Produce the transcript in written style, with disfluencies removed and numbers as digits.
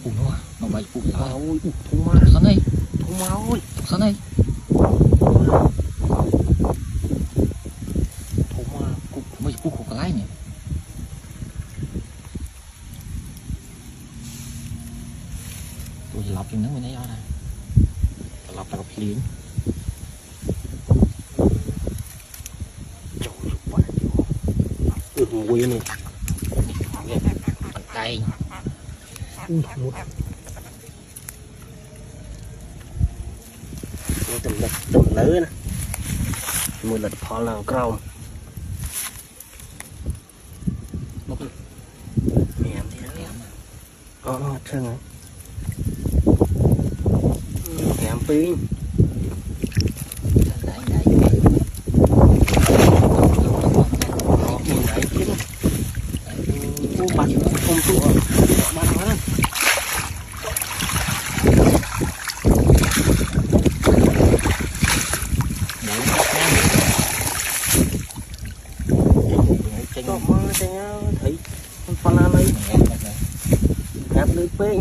ủa nó bay ủa ôi thùng tục sắn đây ôi tục sắn đây cục mấy cục của cái này tôi lọc trên nắng mới thấy ra lọc là gặp liền quỳ này tay một tầm lỡ nè một lần phò là cầu mềm thì nó chân rồi mềm pin bạn không tụ bạn nói là có mơ thấy con pha la này hẹp lưới pin